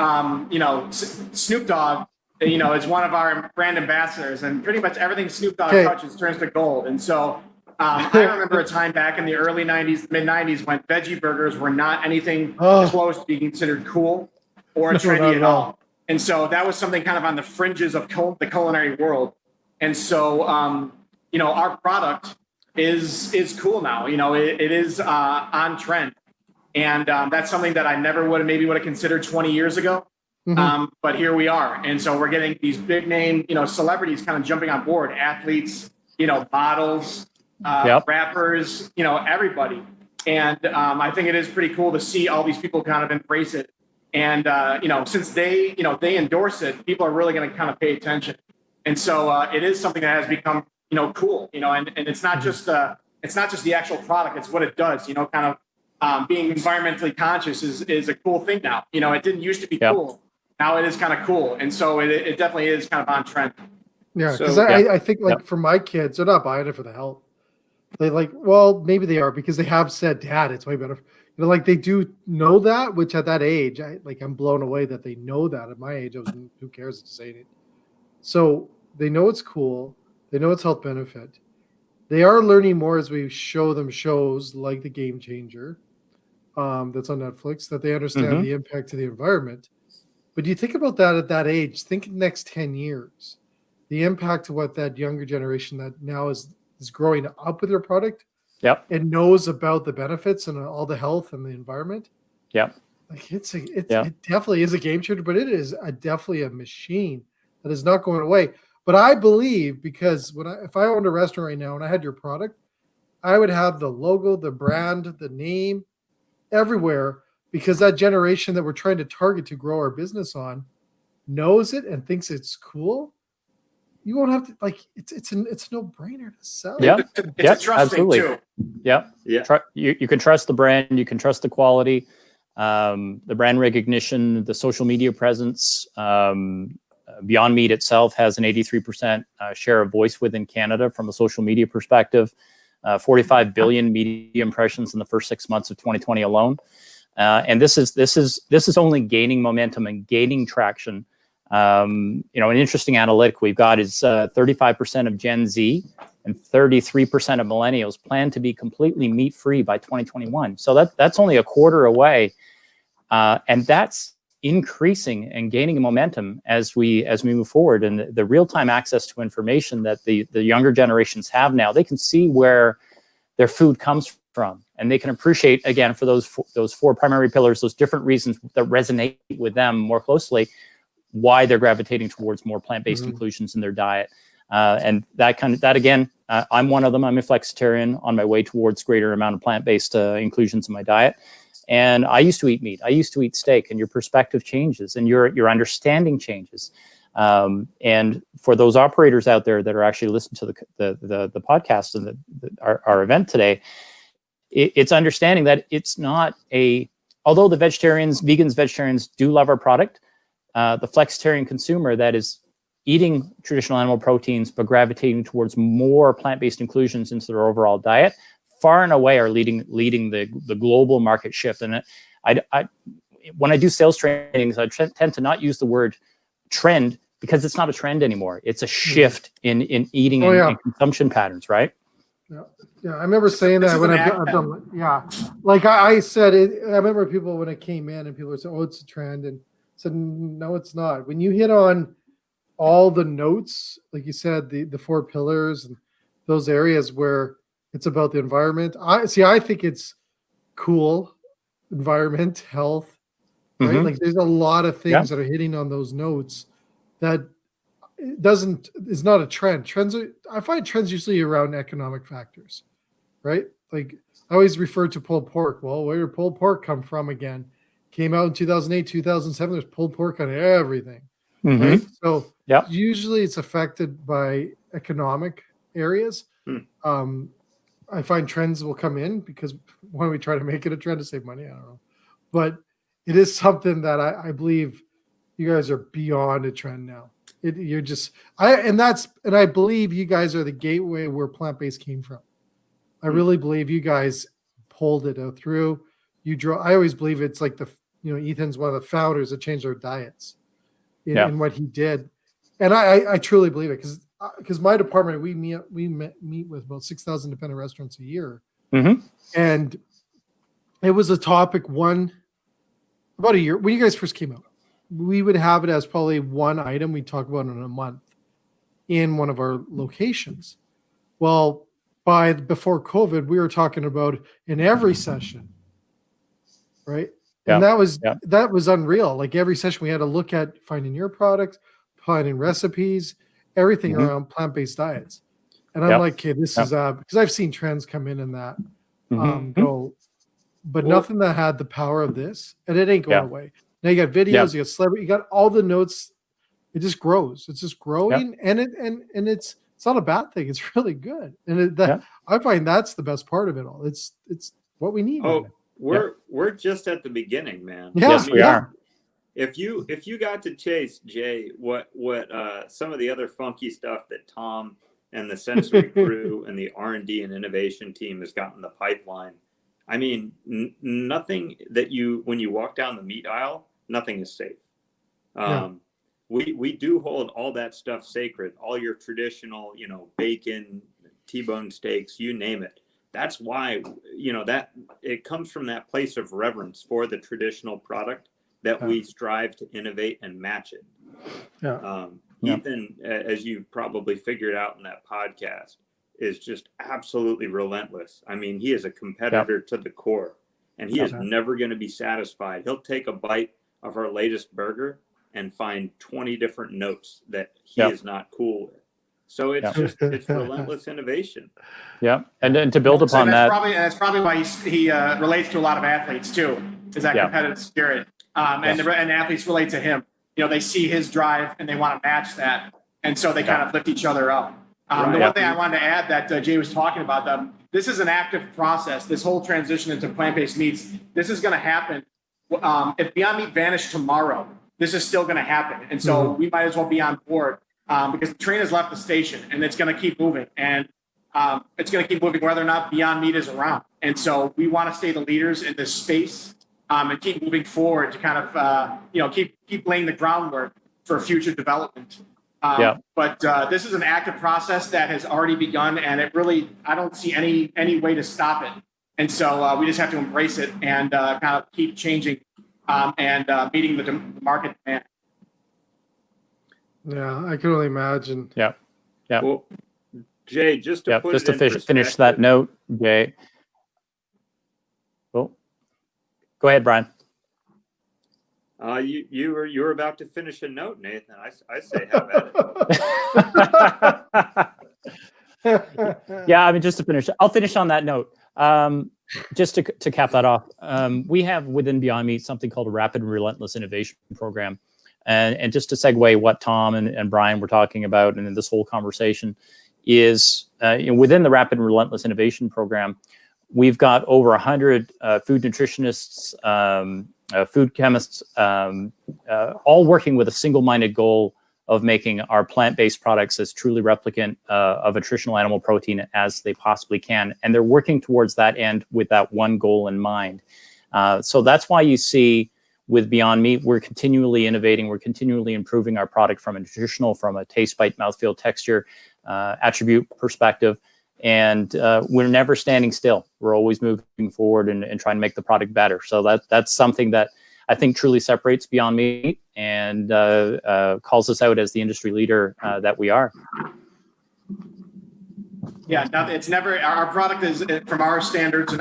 Snoop Dogg, is one of our brand ambassadors, and pretty much everything Snoop Dogg touches turns to gold. And so I remember a time back in the early 90s, mid 90s, when veggie burgers were not anything close to being considered cool or trendy at all. And so that was something kind of on the fringes of the culinary world. And so, our product is cool now. It is on trend. And that's something that I never would have considered 20 years ago. But here we are. And so we're getting these big name, celebrities kind of jumping on board, athletes, models, rappers, everybody. And I think it is pretty cool to see all these people kind of embrace it. And, since they endorse it, people are really going to kind of pay attention. And so it is something that has become, cool, and it's not just the actual product, it's what it does, kind of. Being environmentally conscious is a cool thing now. It didn't used to be cool. Now it is kind of cool. And so it definitely is kind of on trend. Yeah, because I think for my kids, they're not buying it for the health. They maybe they are because they have said, Dad, it's way better. They do know that, which at that age, I'm blown away that they know that. At my age, who cares to say it? So they know it's cool. They know it's health benefit. They are learning more as we show them shows like The Game Changer. that's on Netflix, that they understand Mhm. the impact to the environment. But you think about that at that age, think next 10 years, the impact of what that younger generation that now is growing up with their product Yep. and knows about the benefits and all the health and the environment. Yep. Like Yeah. it definitely is a game changer, but it is definitely a machine that is not going away. But I believe because if I owned a restaurant right now and I had your product, I would have the logo, the brand, the name everywhere because that generation that we're trying to target to grow our business on knows it and thinks it's cool. You won't have to it's a no brainer to sell. Yeah. It's Yep, a trust thing absolutely. too. Yep. Yeah. You can trust the brand, you can trust the quality, the brand recognition, the social media presence. Beyond Meat itself has an 83% share of voice within Canada from a social media perspective, 45 billion media impressions in the first 6 months of 2020 alone. And this is only gaining momentum and gaining traction. An interesting analytic we've got is 35% of Gen Z and 33% of millennials plan to be completely meat-free by 2021. So that's only a quarter away, and that's increasing and gaining momentum as we move forward. And the real-time access to information that the younger generations have now, they can see where their food comes from, and they can appreciate, again, for those four primary pillars, those different reasons that resonate with them more closely, why they're gravitating towards more plant-based inclusions in their diet. And that again, I'm one of them. I'm a flexitarian on my way towards greater amount of plant-based inclusions in my diet. And I used to eat meat. I used to eat steak, and your perspective changes and your understanding changes. And for those operators out there that are actually listening to the podcast and our event today, it's understanding that it's not although the vegetarians do love our product, the flexitarian consumer that is eating traditional animal proteins but gravitating towards more plant-based inclusions into their overall diet, far and away are leading the global market shift. And when I do sales trainings, I tend to not use the word trend because it's not a trend anymore. It's a shift in eating and consumption patterns, right? Yeah, I remember saying that when I've done. Yeah, like I said it. I remember people when it came in and people would say, "Oh, it's a trend," and said, "No, it's not." When you hit on all the notes, like you said, the four pillars and those areas where it's about the environment. I think it's cool, environment, health, right? Like there's a lot of things that are hitting on those notes that is not a trend. I find trends usually around economic factors, right? Like I always refer to pulled pork. Well, where did pulled pork come from again? Came out in 2008, 2007. There's pulled pork on everything, right? So usually it's affected by economic areas. I find trends will come in because when we try to make it a trend to save money, I don't know. But it is something that I believe you guys are beyond a trend now. I believe you guys are the gateway where plant-based came from. I really believe you guys pulled it through. I always believe it's like Ethan's one of the founders that changed our diets in what he did. And I truly believe it because my department, we meet with about 6,000 independent restaurants a year. And it was a topic about a year when you guys first came out. We would have it as probably one item we talk about in a month in one of our locations. Well, before COVID, we were talking about in every session, right? And that was unreal. Like every session we had to look at finding your products, finding recipes, everything around plant-based diets. And I'm like, okay, this is because I've seen trends come in that go, but nothing that had the power of this, and it ain't going away. Now you got videos, you got celebrity, you got all the notes. It just grows. It's just growing, and it's not a bad thing. It's really good, and I find that's the best part of it all. It's what we need. Oh, we're just at the beginning, man. Yes, we are. If you got to chase, Jay, what some of the other funky stuff that Tom and the sensory crew and the R&D and innovation team has got in the pipeline, I mean, nothing that when you walk down the meat aisle, nothing is safe. We do hold all that stuff sacred, all your traditional, bacon, T-bone steaks, you name it. that's why, that it comes from that place of reverence for the traditional product that we strive to innovate and match it. Yeah. Ethan, as you probably figured out in that podcast, is just absolutely relentless. I mean, he is a competitor to the core, and he is never going to be satisfied. He'll take a bite of our latest burger and find 20 different notes that he is not cool with. So it's it's relentless innovation. Yeah, and to build upon that, that's probably why he relates to a lot of athletes too. Is that competitive spirit, and athletes relate to him. They see his drive and they want to match that, and so they kind of lift each other up. The one thing I wanted to add that Jay was talking about, this is an active process. This whole transition into plant-based meats, this is going to happen. If Beyond Meat vanished tomorrow, this is still going to happen, and so we might as well be on board. Because the train has left the station and it's going to keep moving, and it's going to keep moving whether or not Beyond Meat is around. And so we want to stay the leaders in this space and keep moving forward to kind of, keep laying the groundwork for future development. But this is an active process that has already begun, and I don't see any way to stop it. And so we just have to embrace it and kind of keep changing and meeting the market demand. Yeah, I can only imagine. Yeah. Well, Jay, just to finish that note, Jay. Well, go ahead, Brian. You were about to finish a note, Nathan. I say have at it. Yeah, I mean, just to finish, I'll finish on that note. Just to cap that off, we have within Beyond Meat something called a Rapid and Relentless Innovation Program. And just to segue what Tom and Brian were talking about, and in this whole conversation, is within the Rapid and Relentless Innovation Program, we've got over 100 food nutritionists, food chemists, all working with a single-minded goal of making our plant-based products as truly replicant of nutritional animal protein as they possibly can. And they're working towards that end with that one goal in mind. So that's why you see with Beyond Meat, we're continually innovating. We're continually improving our product from a nutritional, from a taste, bite, mouthfeel, texture, attribute perspective. And we're never standing still. We're always moving forward and trying to make the product better. So that's something that I think truly separates Beyond Meat and calls us out as the industry leader that we are. Yeah, it's never, our product is, from our standards and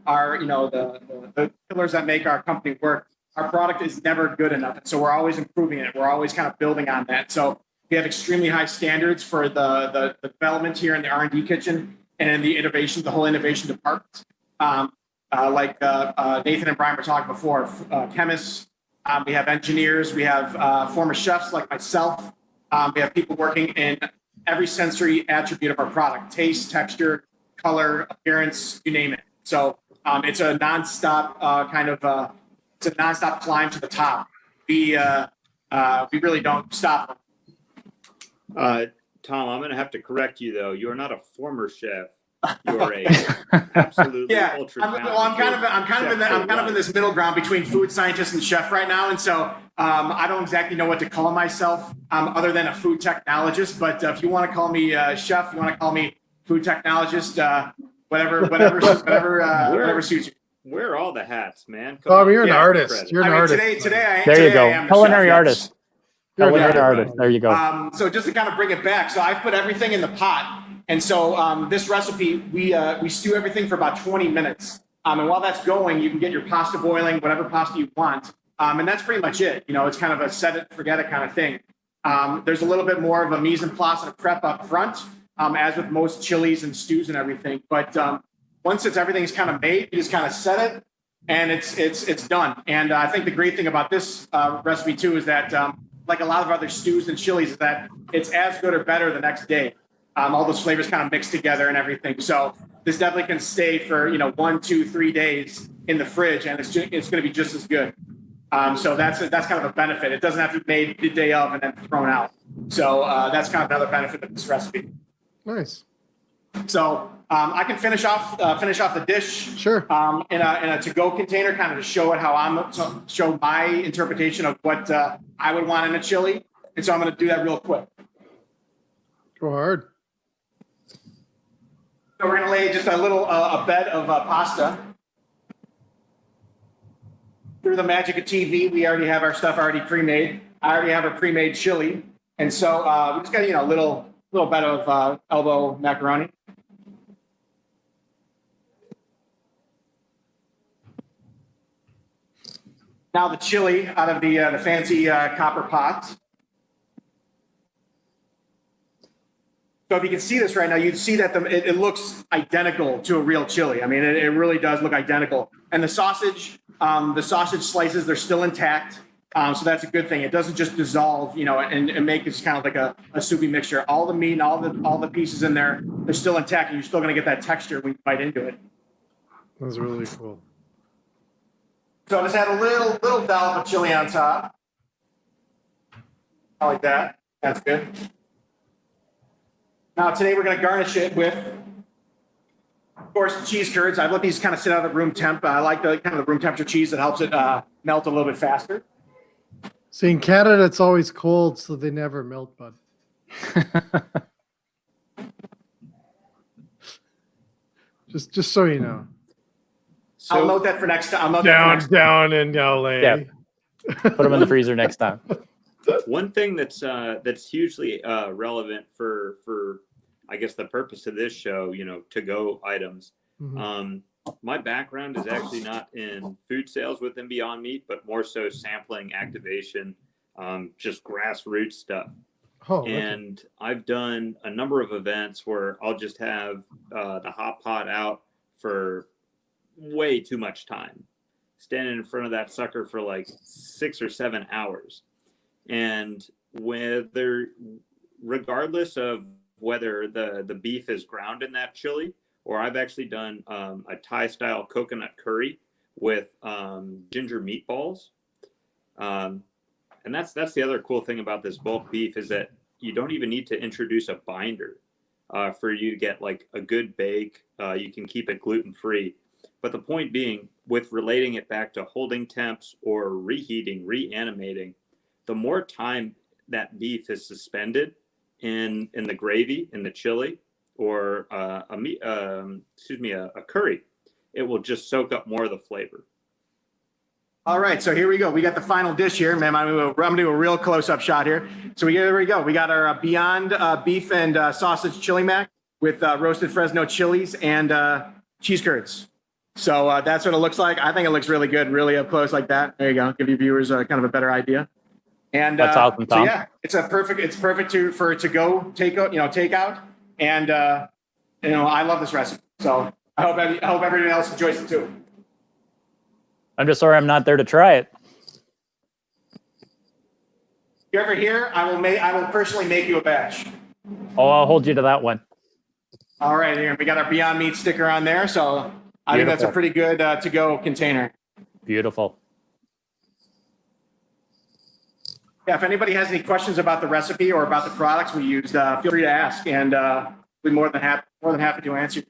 the pillars that make our company work, our product is never good enough. So we're always improving it. We're always kind of building on that. So we have extremely high standards for the development here in the R&D kitchen and in the innovation, the whole innovation department. Like Nathan and Brian were talking before, chemists, we have engineers, we have former chefs like myself. We have people working in every sensory attribute of our product: taste, texture, color, appearance, you name it. So it's a nonstop it's a nonstop climb to the top. We really don't stop. Tom, I'm going to have to correct you though. You're not a former chef. You're a absolutely ultra. I'm kind of in this middle ground between food scientist and chef right now, and so I don't exactly know what to call myself other than a food technologist. But if you want to call me chef, you want to call me food technologist, whatever suits you. Wear all the hats, man. You're an artist. You're an artist. Today there you go. Culinary artist. Culinary artist. There you go. So just to kind of bring it back, so I've put everything in the pot. And so this recipe, we stew everything for about 20 minutes. And while that's going, you can get your pasta boiling, whatever pasta you want. And that's pretty much it. It's kind of a set it, forget it kind of thing. There's a little bit more of a mise en place and a prep up front, as with most chilies and stews and everything. But once everything's kind of made, you just kind of set it and it's done. And I think the great thing about this recipe too is that like a lot of other stews and chilies is that it's as good or better the next day. All those flavors kind of mixed together and everything. So this definitely can stay for 1, 2, 3 days in the fridge, and it's going to be just as good. So that's kind of a benefit. It doesn't have to be made the day of and then thrown out. So that's kind of another benefit of this recipe. Nice. So I can finish off the dish. Sure. In a to-go container, kind of to show it how show my interpretation of what I would want in a chili. And so I'm going to do that real quick. Go hard. So we're gonna lay just a little a bed of pasta. Through the magic of TV, we already have our stuff already pre-made. I already have a pre-made chili, and so we just got a little bed of elbow macaroni. Now the chili out of the fancy copper pots. So if you can see this right now, you'd see that it looks identical to a real chili. I mean, it really does look identical. And the sausage slices, they're still intact. So that's a good thing. It doesn't just dissolve, and make this kind of like a soupy mixture. All the meat and all the pieces in there, they're still intact, and you're still going to get that texture when you bite into it. That's really cool. So just add a little dollop of chili on top. I like that. That's good. Now today we're going to garnish it with, of course, the cheese curds. I let these kind of sit out at room temp. I like the kind of the room temperature cheese that helps it melt a little bit faster. See, in Canada, it's always cold, so they never melt, bud. just so you know. So, I'll note that for next time. Down in LA. Yeah. Put them in the freezer next time. one thing that's hugely relevant for I guess the purpose of this show, to go items. Mhm. My background is actually not in food sales within Beyond Meat, but more so sampling, activation, just grassroots stuff. Oh, okay. And I've done a number of events where I'll just have the hot pot out for way too much time, standing in front of that sucker for like 6 or 7 hours. And regardless of whether the beef is ground in that chili, or I've actually done a Thai style coconut curry with ginger meatballs. And that's the other cool thing about this bulk beef is that you don't even need to introduce a binder for you to get like a good bake. You can keep it gluten-free. But the point being, with relating it back to holding temps or reheating, reanimating, the more time that beef is suspended in the gravy, in the chili, or a curry, it will just soak up more of the flavor. All right, so here we go. We got the final dish here. Man, I'm gonna do a real close-up shot here. So here we go. We got our Beyond beef and sausage chili mac with roasted Fresno chilies and cheese curds. So that's what it looks like. I think it looks really good, really up close like that. There you go. Give you viewers kind of a better idea. And That's awesome, Tom. So yeah, it's perfect for to-go takeout. And I love this recipe. So I hope everyone else enjoys it too. I'm just sorry I'm not there to try it. If you're ever here, I will personally make you a batch. Oh, I'll hold you to that one. All right, here we got our Beyond Meat sticker on there, so I think that's a pretty good to-go container. Beautiful. Yeah, if anybody has any questions about the recipe or about the products we used, feel free to ask, and we'll be more than happy to answer.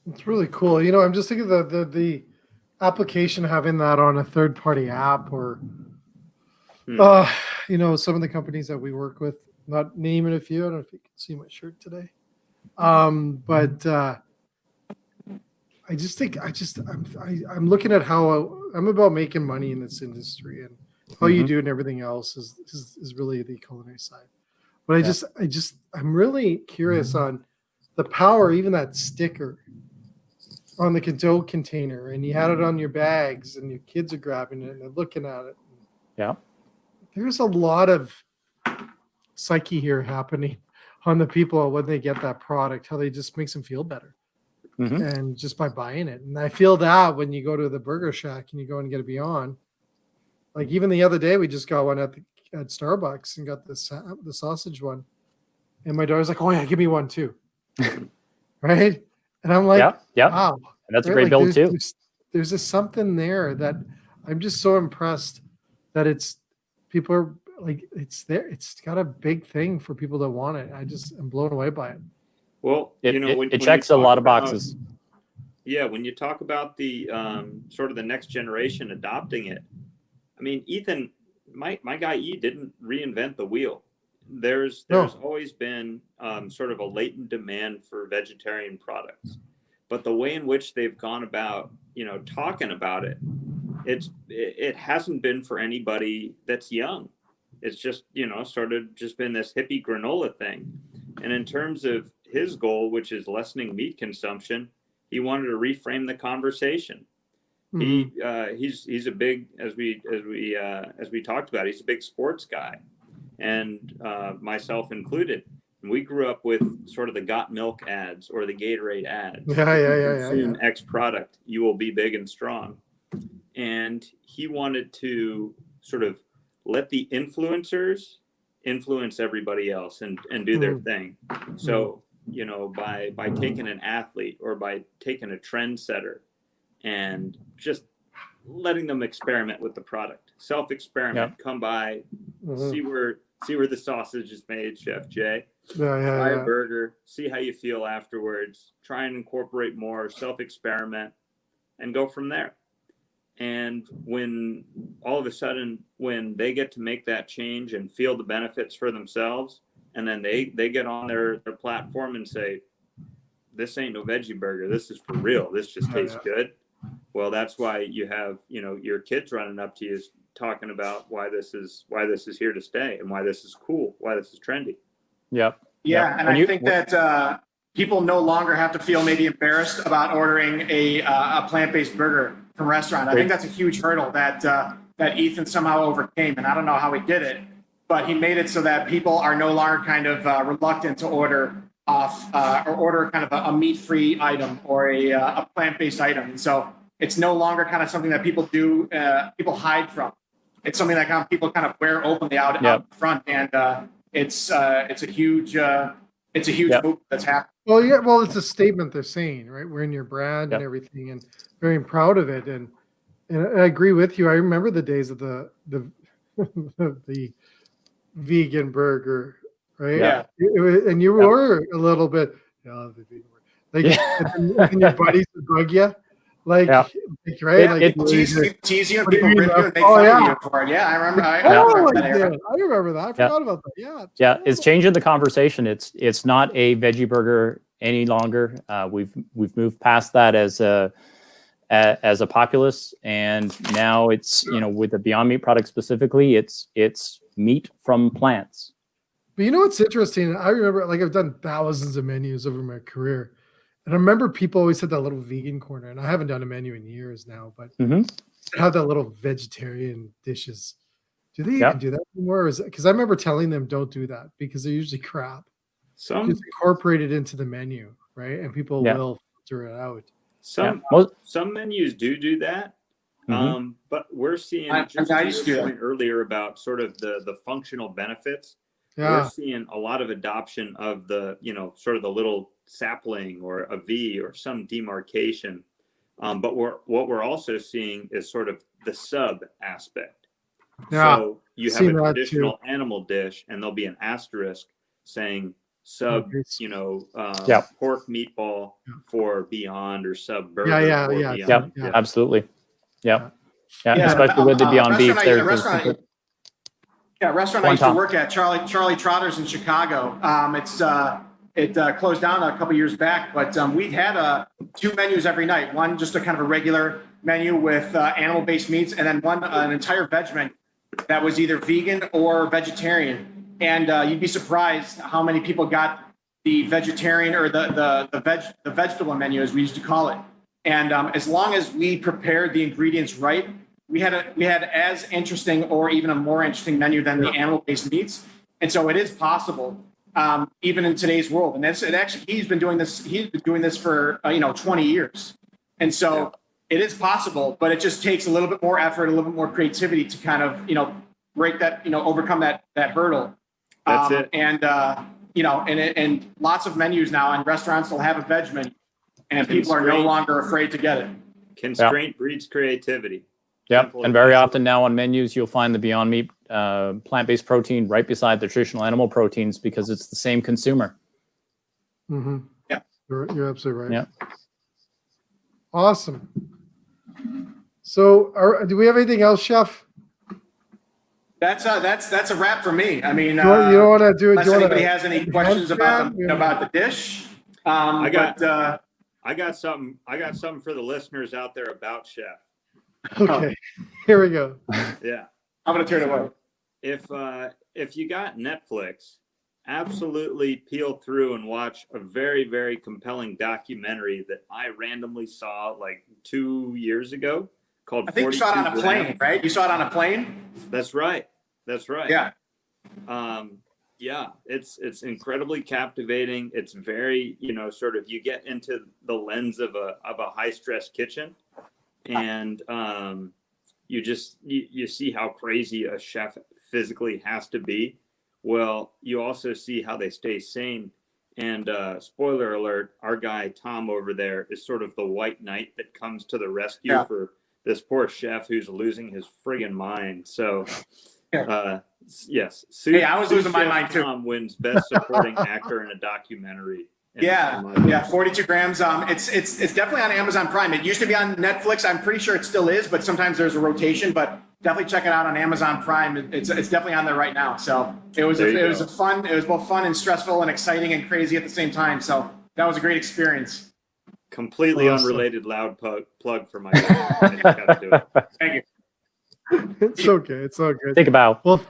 It's really cool. I'm just thinking the application having that on a third-party app or, some of the companies that we work with, not naming a few. I don't know if you can see my shirt today. But I just think I'm looking at how I'm about making money in this industry, and how you do and everything else is really the culinary side. But I'm really curious on the power, even that sticker on the dough container, and you had it on your bags, and your kids are grabbing it and they're looking at it. Yeah. There's a lot of psyche here happening on the people when they get that product, how they just makes them feel better. Mm-hmm. And just by buying it. And I feel that when you go to the Burger Shack and you go and get a Beyond, like even the other day, we just got one at Starbucks and got the sausage one. And my daughter's like, "Oh yeah, give me one too." Right. And I'm like, yeah. Wow. And that's a great build too. There's just something there that I'm just so impressed that people are like, it's there. It's got a big thing for people that want it. I'm blown away by it. Well, it checks a lot of boxes. Yeah, when you talk about the sort of the next generation adopting it, I mean, Ethan, my guy E didn't reinvent the wheel. there's No. always been sort of a latent demand for vegetarian products, but the way in which they've gone about, talking about it, it hasn't been for anybody that's young. It's just, sort of just been this hippie granola thing. And in terms of his goal, which is lessening meat consumption, he wanted to reframe the conversation. Mhm. He's a big, as we talked about, he's a big sports guy, and myself included. And we grew up with sort of the Got Milk ads or the Gatorade ads. Yeah. Consume X product, you will be big and strong. And he wanted to sort of let the influencers influence everybody else and do their thing. So, by taking an athlete or by taking a trendsetter and just letting them experiment with the product, self-experiment, come by, see where the sausage is made, Chef Jay. Try a burger, see how you feel afterwards, try and incorporate more, self-experiment, and go from there. And when all of a sudden, when they get to make that change and feel the benefits for themselves, and then they get on their platform and say, this ain't no veggie burger, this is for real, this just tastes good. Well, that's why you have, your kids running up to you talking about why this is here to stay and why this is cool, why this is trendy. Yep. Yeah, and I think that people no longer have to feel maybe embarrassed about ordering a plant-based burger from a restaurant. I think that's a huge hurdle that Ethan somehow overcame, and I don't know how he did it, but he made it so that people are no longer kind of reluctant to order off or order kind of a meat-free item or a plant-based item. And so it's no longer kind of something that people hide from. It's something that people kind of wear openly out front, and it's a huge move that's happening. Well, it's a statement they're saying, right? We're in your brand and everything, and very proud of it. And I agree with you. I remember the days of the the vegan burger, right? Yeah. And you were a little bit, the vegan burger. And your buddies would bug you. Right? Tease you and people rip you and make fun of you for it. Yeah, I remember. I remember that. I forgot about that. Yeah. It's changing the conversation. It's not a veggie burger any longer. We've moved past that as a populace, and now it's with the Beyond Meat product specifically, it's meat from plants. But what's interesting? I remember, I've done thousands of menus over my career. And I remember people always had that little vegan corner, and I haven't done a menu in years now, but have that little vegetarian dishes. Do they even do that anymore? Because I remember telling them don't do that because they're usually crap. Just incorporate it into the menu, right? And people will filter it out. Some menus do that, but we're seeing just to your point earlier about sort of the functional benefits. We're seeing a lot of adoption of the, sort of the little sapling or a V or some demarcation. But what we're also seeing is sort of the sub aspect. Yeah, so you have a traditional animal dish and there'll be an asterisk saying sub, pork meatball for Beyond or sub burger for Beyond. Yeah, absolutely. Yeah. Especially with the Beyond Beef. Restaurant I used to work at, Charlie Trotter's in Chicago. It closed down a couple years back, but we had 2 menus every night. One just a kind of a regular menu with animal-based meats, and then an entire veg menu that was either vegan or vegetarian. And you'd be surprised how many people got the vegetarian or the vegetable menu, as we used to call it. And as long as we prepared the ingredients right, we had as interesting or even a more interesting menu than the animal-based meats. And so it is possible, even in today's world. And he's been doing this for 20 years. And so it is possible, but it just takes a little bit more effort, a little bit more creativity to kind of break that, overcome that hurdle. That's it. And and lots of menus now, and restaurants will have a veg menu, and people are no longer afraid to get it. Constraint breeds creativity. Yep, and very often now on menus, you'll find the Beyond Meat plant-based protein right beside the traditional animal proteins because it's the same consumer. Mm-hmm. Yeah, you're absolutely right. Yeah. Awesome. So, do we have anything else, Chef? That's a wrap for me. I mean, You don't want to do it. unless anybody has any questions about the dish. I got something for the listeners out there about Chef. Okay, here we go. Yeah. I'm gonna turn it away. If you got Netflix, absolutely peel through and watch a very, very compelling documentary that I randomly saw like 2 years ago called I think you saw it on a plane, right? You saw it on a plane? That's right. Yeah. Yeah, it's incredibly captivating. It's very, sort of, you get into the lens of a high stress kitchen, and you see how crazy a chef physically has to be. Well, you also see how they stay sane. And spoiler alert, our guy Tom over there is sort of the white knight that comes to the rescue for this poor chef who's losing his friggin' mind. So, yes. Hey, I was losing my mind too. Tom wins Best Supporting Actor in a Documentary. Yeah, 42 grams. It's definitely on Amazon Prime. It used to be on Netflix. I'm pretty sure it still is, but sometimes there's a rotation. But definitely check it out on Amazon Prime. It's definitely on there right now. So it was both fun and stressful and exciting and crazy at the same time. So that was a great experience. Completely unrelated loud plug for my guy. Thank you. It's okay. It's all good. Take a bow. Well,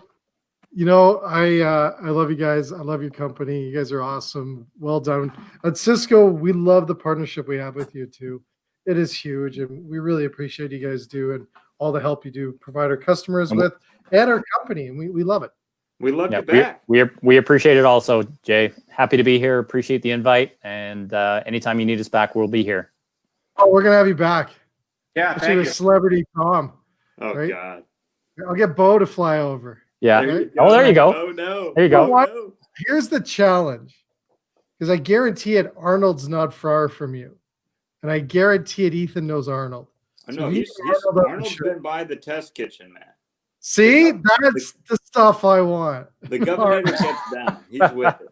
I love you guys. I love your company. You guys are awesome. Well done. At Sysco, we love the partnership we have with you too. It is huge, and we really appreciate you guys do and all the help you do provide our customers with and our company, and we love it. We love you back. We appreciate it also, Jay. Happy to be here. Appreciate the invite, and anytime you need us back, we'll be here. Oh, we're gonna have you back. Yeah, thank you. Celebrity Tom. Oh right? God. I'll get Bo to fly over. Yeah. Right? There you go. Oh no. There you go. No. Here's the challenge, because I guarantee it, Arnold's not far from you, and I guarantee it, Ethan knows Arnold. I know So Arnold's been by the test kitchen, man. See, that's the stuff I want. The governor gets down. He's with it.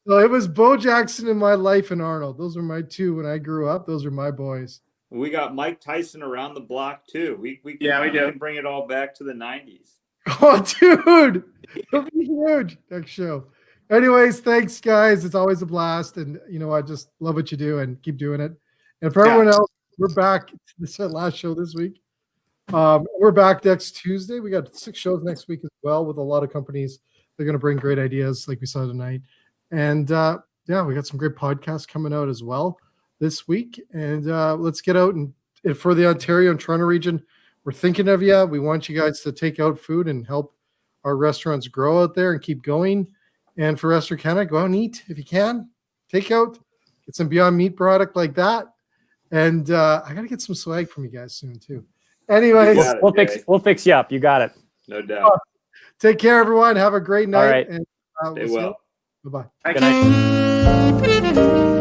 So it was Bo Jackson in my life and Arnold. Those were my two when I grew up. Those are my boys. We got Mike Tyson around the block too. We do. Can bring it all back to the 90s. Oh, dude, it'll be huge next show. Anyways, thanks, guys. It's always a blast, and I just love what you do and keep doing it. And for everyone else, we're back. This is our last show this week. We're back next Tuesday. We got 6 shows next week as well with a lot of companies. They're going to bring great ideas like we saw tonight. And we got some great podcasts coming out as well this week. And let's get out and for the Ontario and Toronto region, we're thinking of you. We want you guys to take out food and help our restaurants grow out there and keep going. And for Restaurant Canada, go out and eat if you can. Take out, get some Beyond Meat product like that. And I got to get some swag from you guys soon too. Anyways, we'll fix you up. You got it. No doubt. Take care, everyone. Have a great night. All right. And stay well. Bye-bye. Thank you.